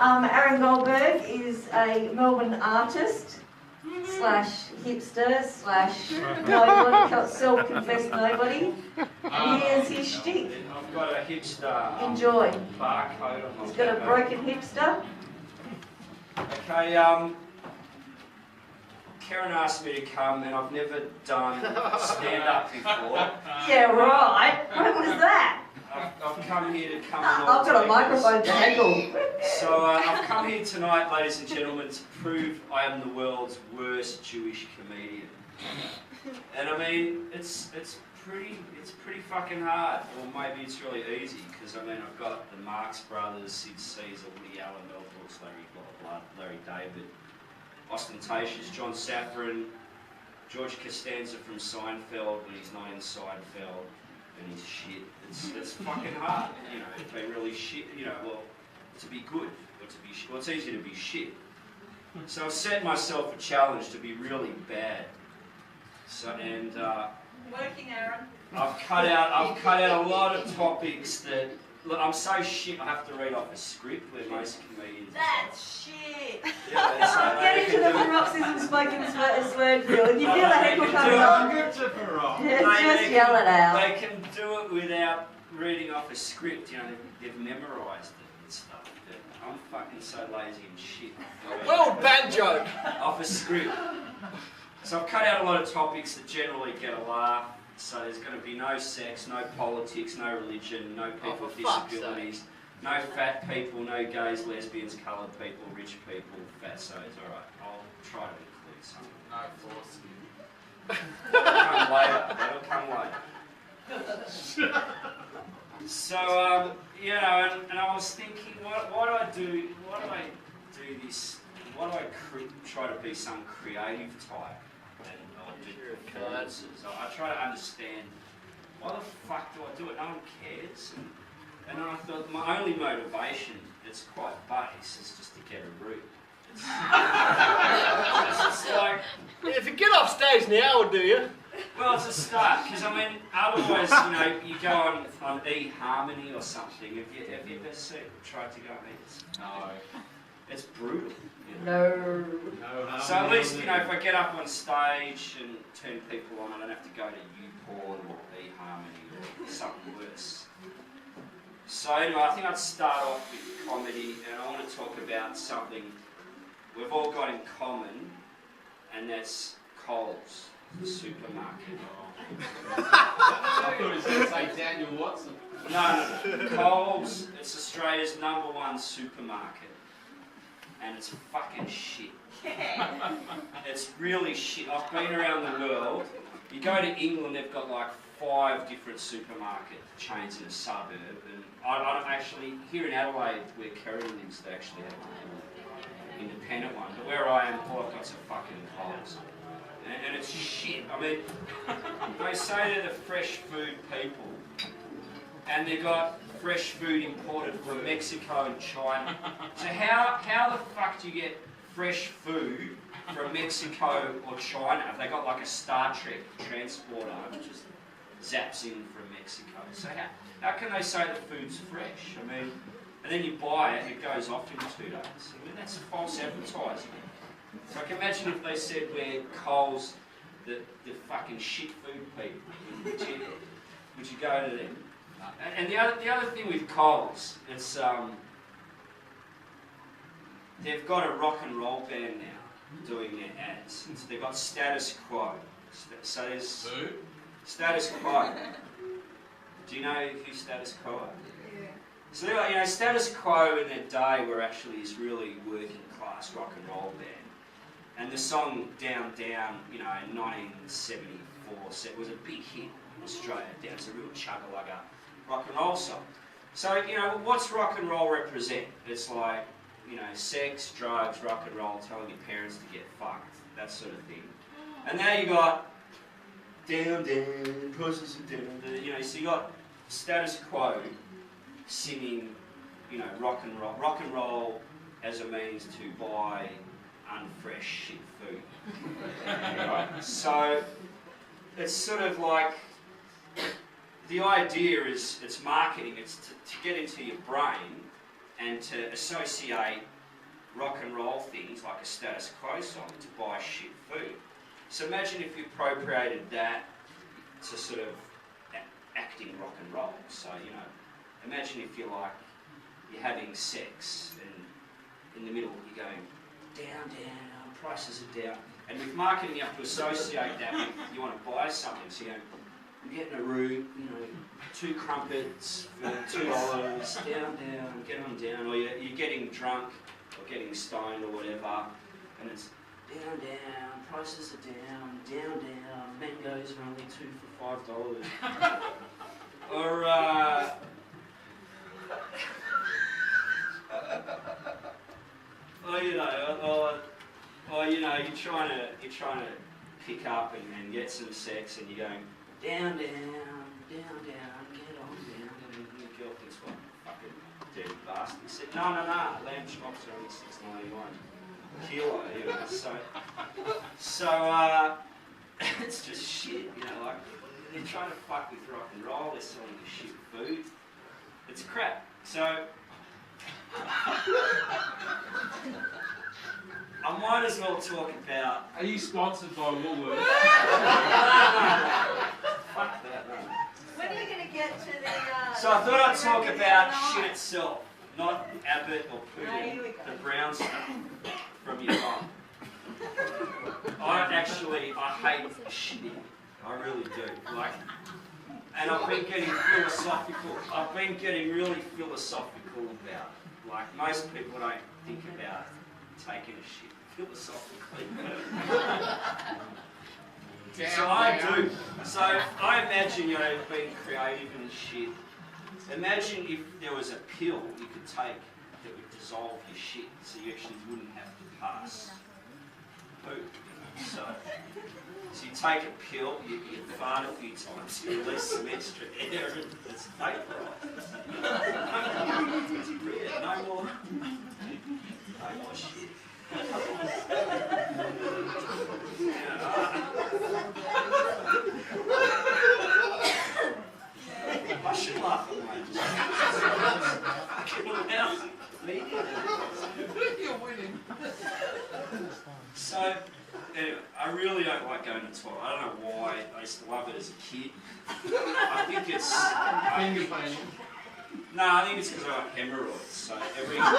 Aaron Goldberg is a Melbourne artist slash hipster slash nobody, self-confessed nobody. And here's his shtick. I've got a hipster Enjoy. barcode on my He's got a broken hipster. Okay, Karen asked me to come and I've never done stand-up before. Yeah, right. When was that? I've come here to come I've got a microphone angle. So I've come here tonight, ladies and gentlemen, to prove I am the world's worst Jewish comedian. And I mean, it's pretty fucking hard, or maybe it's really easy, because I mean I've got the Marx Brothers, Sid Caesar, Woody Allen, Mel Brooks, Larry David, Ostentatious, John Safran, George Costanza from Seinfeld when he's not in Seinfeld, and he's shit. It's fucking hard, you know, if they really shit, you know, well, to be good, or to be, well, it's easy to be shit. So I've set myself a challenge to be really bad. So, and Working, Aaron. I've cut out a lot of topics that, look, I'm so shit I have to read off a script where most comedians. That's shit. Yeah, Get into the paroxysm spoken word field. If you feel that heckle coming on, just yell it out. They can do it without reading off a script, you know, they've memorised it and stuff. But I'm fucking so lazy and shit. Well, bad joke. Off a script. So I've cut out a lot of topics that generally get a laugh. So there's going to be no sex, no politics, no religion, no people with disabilities, no fat people, no gays, lesbians, coloured people, rich people, fat so it's alright. I'll try to include something. No force. That'll come later. So, you know, and I was thinking, why do I do this? Why do I try to be some creative type? Performances. I try to understand why the fuck do I do it? No one cares. And then I thought my only motivation, it's quite base, is just to get a root. It's just like, Yeah, if you get off stage now, do you? well, it's a start, because I mean, otherwise, you know, you go on eHarmony or something. Have you ever tried to go on it? No. It's brutal. No. So at least, you know, if I get up on stage and turn people on, I don't have to go to YouPorn or eHarmony or something worse. So anyway, I think I'd start off with comedy, and I want to talk about something we've all got in common, and that's Coles, the supermarket. I thought he was going to say Daniel Watson. No. Coles, it's Australia's #1 supermarket. And it's fucking shit. It's really shit. I've been around the world. You go to England, they've got like 5 different supermarket chains in a suburb. And I don't actually, here in Adelaide, where Kerry lives, they actually have an independent one. But where I am, all I've got's a fucking Coles. And it's shit. I mean, they say they're the fresh food people. And they've got fresh food imported from Mexico and China. So how the fuck do you get fresh food from Mexico or China? Have they got like a Star Trek transporter which just zaps in from Mexico? So how can they say the food's fresh? I mean, and then you buy it, it goes off in 2 days. I mean, that's false advertising. So I can imagine if they said we're Coles, the fucking shit food people, would you go to them? And the other thing with Coles, it's they've got a rock and roll band now doing their ads. So they've got Status Quo. So there's Status Quo. Do you know who Status Quo are? Yeah. So they're like, you know, Status Quo in their day were actually this really working class rock and roll band. And the song Down Down, you know, in 1974 was a big hit in Australia. Down, it's a real chugga-lugga rock and roll song. So, you know, what's rock and roll represent? It's like, you know, sex, drugs, rock and roll, telling your parents to get fucked, that sort of thing. And now you got down, down, pushes and down, you know, so you got Status Quo singing, you know, rock and roll as a means to buy unfresh shit food. Right? So it's sort of like, the idea is, it's marketing, it's to get into your brain and to associate rock and roll things like a status quo song to buy shit food. So imagine if you appropriated that to sort of acting rock and roll. So, you know, imagine if you're having sex and in the middle you're going down, down, prices are down. And with marketing you have to associate that with, you want to buy something. So you go, I'm getting a root, you know, 2 crumpets for $2, down, down, get on down. Or you're getting drunk or getting stoned or whatever, and it's down, down, prices are down, down, down, mangoes are only 2 for $5. Or, you know, you're trying to pick up and get some sex, and you're going down, down, down, down, get on down, and your girl thinks, what fucking dirty bastard. He said, no, lamb chops are only $6.91 kilo, you know. So it's just shit, you know. Like they're trying to fuck with rock and roll. They're selling you shit food. It's crap. So I might as well talk about... Are you sponsored by Woolworths? No. Fuck that, no. When are you going to get to the... So I thought I'd talk about shit itself, not Abbott or Putin, here we go. the brown stuff from your mum. I hate shitting. I really do. Like, and I've been getting philosophical. I've been getting really philosophical about it. Like, most people don't think about taking a shit philosophically. So I do. So I imagine, you know, being creative and shit. Imagine if there was a pill you could take that would dissolve your shit, so you actually wouldn't have to pass poop. You know? So you take a pill, you fart a few times, you release some extra air, and it's vaporised. No more shit. I should laugh at my You're winning. So, anyway, I really don't like going to the toilet. I don't know why. I used to love it as a kid. I think it's... Finger painting. No, I think it's because I have hemorrhoids. So every time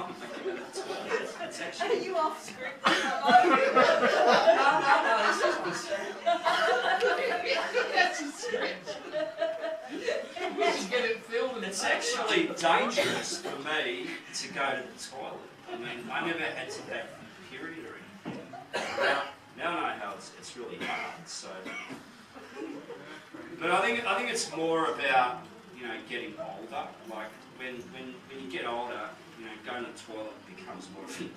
I go to the toilet, it's actually... Are you off script? No, this is That's a script. We should get it filmed. It's actually dangerous for me to go to the toilet. I mean, I never had to have a period or anything. Now I know how it's really hard. So, but I think it's more about, you know, getting older. Like when you get older, you know, going to the toilet becomes more of it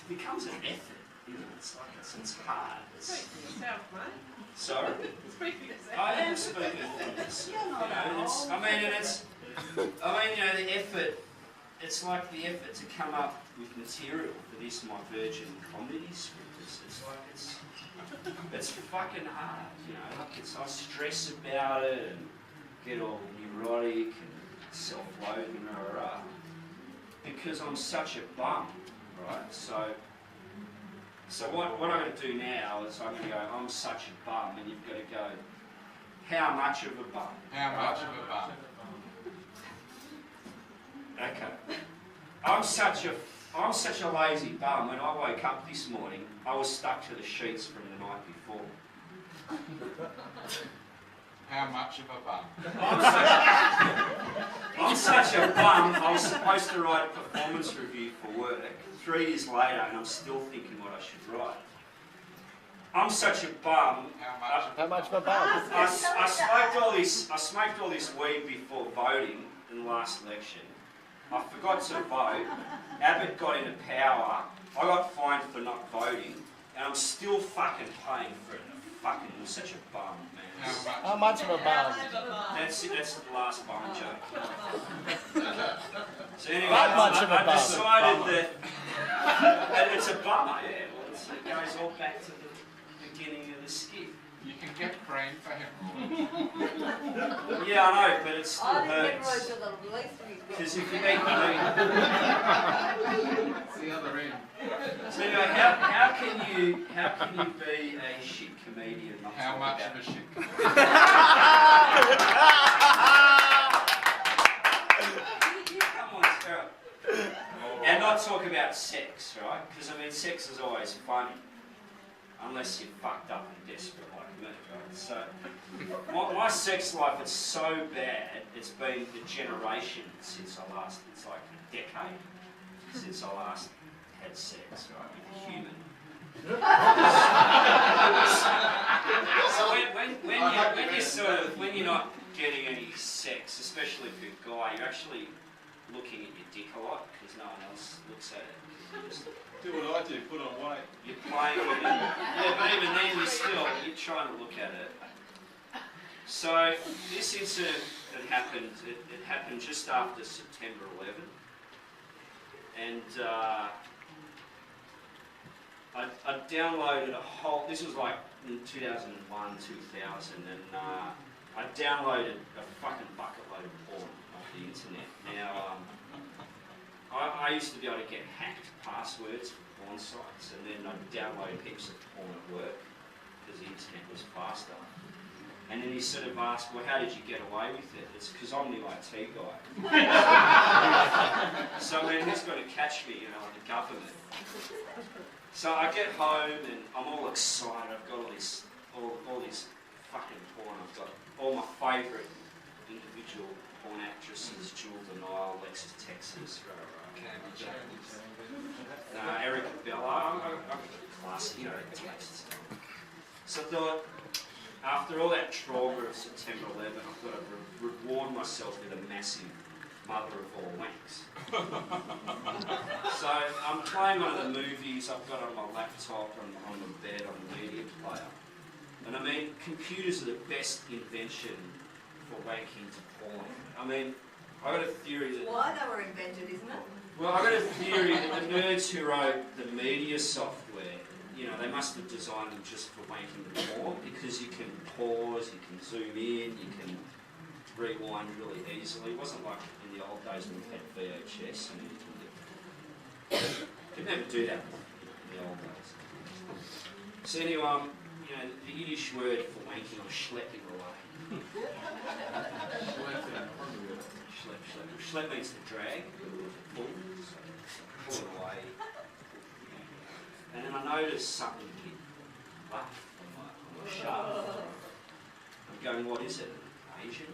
becomes an effort. You know, it's like it's hard. Speak for yourself, mate. Sorry. Speak for yourself. I am speaking for myself. You know, the effort. It's like the effort to come up with material for this, my Virgin comedy script. It's fucking hard, you know. Like I stress about it and get all neurotic and self-loathing, because I'm such a bum, right? So what I'm going to do now is I'm going to go, I'm such a bum, and you've got to go, how much of a bum? How much of a bum? Okay. I'm such a lazy bum. When I woke up this morning, I was stuck to the sheets from the night before. How much of a bum? I'm such a bum. I was supposed to write a performance review for work 3 years later, and I'm still thinking what I should write. I'm such a bum. How much of a bum? I smoked all this weed before voting in the last election. I forgot to vote. Abbott got into power. I got fined for not voting, and I'm still fucking paying for it. I'm such a bum, man. How much of a bum? That's the last bum joke. So anyway, That much of a I bum. decided that it's a bummer. Yeah, well, it goes all back to the beginning of the skit. You can get cream for hemorrhoids. Yeah, I know, but it still I think hurts. hemorrhoids are the least of his Because if you eat clean. It's the other end. So anyway, how can you be a shit comedian? Not How talk much about of a shit? Come on, Sarah. And not talk about sex, right? Because I mean, sex is always funny, unless you're fucked up and desperate like me, right? So my sex life is so bad. It's been a generation since I last. It's like a decade since I last had sex, right, with a human. So when you're not getting any sex, especially if you're a guy, you're actually looking at your dick a lot because no one else looks at it. You just, Do what I do, put on weight. you're playing with it. Yeah, but even then you're trying to look at it. So this incident that happened, it happened just after September 11. And I downloaded a whole, this was like in 2001, 2000, and I downloaded a fucking bucket load of porn off the internet. Now, I used to be able to get hacked passwords for porn sites, and then I'd download heaps of porn at work because the internet was faster. And then he sort of asked, well, how did you get away with it? It's because I'm the IT guy. So, I mean, who's going to catch me, like the government? So I get home and I'm all excited. I've got all this fucking porn. I've got all my favourite individual porn actresses, Jewel Denial, Alexis Texas, Erica Bella. I'm classic tastes. So I thought, after all that trauma of September 11, I thought I'd reward myself with a massive mother of all wanks. So I'm playing one of the movies I've got on my laptop, on the bed, on the media player. And I mean, computers are the best invention for wanking to porn. I mean, I got a theory that... Why they were invented, isn't it? Well, I got a theory that the nerds who wrote the media software, they must have designed them just for wanking the porn, because you can pause, you can zoom in, you can rewind really easily. It wasn't like in the old days when we had VHS and you could never do that in the old days. So anyway, the Yiddish word for wanking was schlepping away. Schlepp means to drag, pull, so pull it away. And then I noticed something hit left on my shaft. I'm going, what is it? Asian?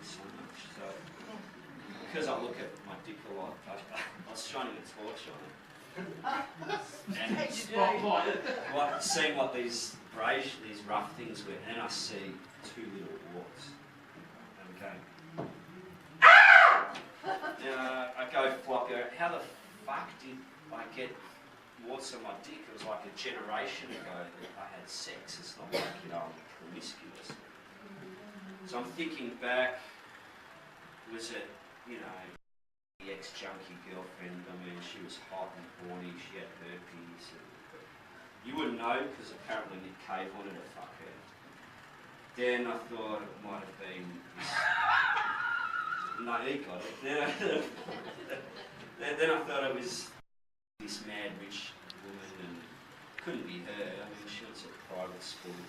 So much. So, because I look at my dick a lot, I was shining a torch on it. And seeing what these rough things were, and then I see two little warts. And I'm going, ah! I go floppy. How the fuck did I get warts on my dick? It was like a generation ago that I had sex. It's not like, I'm promiscuous. So I'm thinking back, was it, the ex-junkie girlfriend? I mean, she was hot and horny, she had herpes. You wouldn't know, because apparently Nick Cave wanted to fuck her. Then I thought it might have been this... No, he got it. Then I thought it was this mad rich woman, and it couldn't be her. I mean, she went to private school.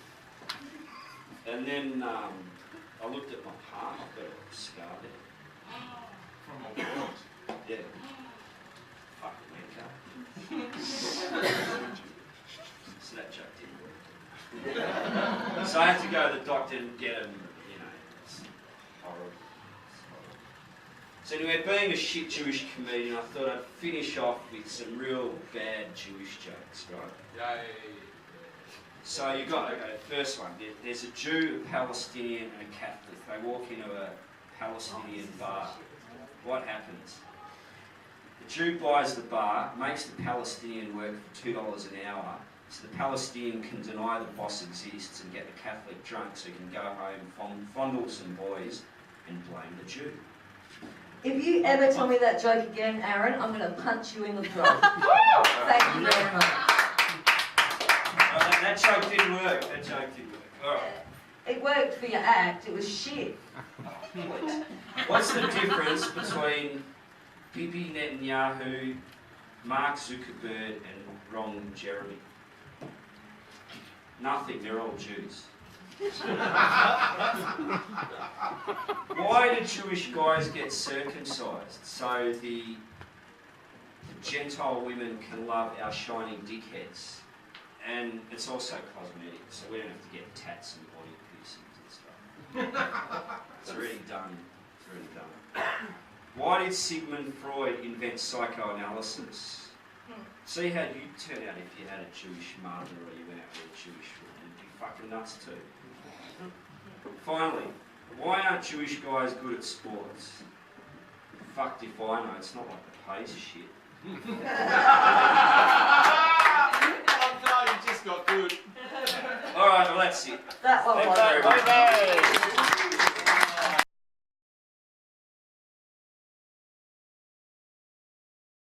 And then I looked at my palm, I've got a scar there. From a what? Yeah. Fucking went up. So that joke didn't work. So I had to go to the doctor and get him, it's horrible. So anyway, being a shit Jewish comedian, I thought I'd finish off with some real bad Jewish jokes, right? Yay. So you got, first one, there's a Jew, a Palestinian and a Catholic. They walk into a Palestinian bar. What happens? The Jew buys the bar, makes the Palestinian work for $2 an hour, so the Palestinian can deny the boss exists and get the Catholic drunk so he can go home, fondle some boys and blame the Jew. If you ever tell me that joke again, Aaron, I'm going to punch you in the throat. Thank you very much. That That joke didn't work. That joke didn't work. All right. It worked for your act, it was shit. What's the difference between Bibi Netanyahu, Mark Zuckerberg, and Ron Jeremy? Nothing. They're all Jews. Why do Jewish guys get circumcised? So the Gentile women can love our shining dickheads. And it's also cosmetic, so we don't have to get tats and body piercings and stuff. It's already done. It's already done. Why did Sigmund Freud invent psychoanalysis? See how you'd turn out if you had a Jewish mother or you went out with a Jewish woman. You'd be fucking nuts too. Finally, why aren't Jewish guys good at sports? Fucked if I know, it's not like the pace shit. Oh no, you just got good. Alright, well that's it. That one Thank was. you very much. Bye-bye.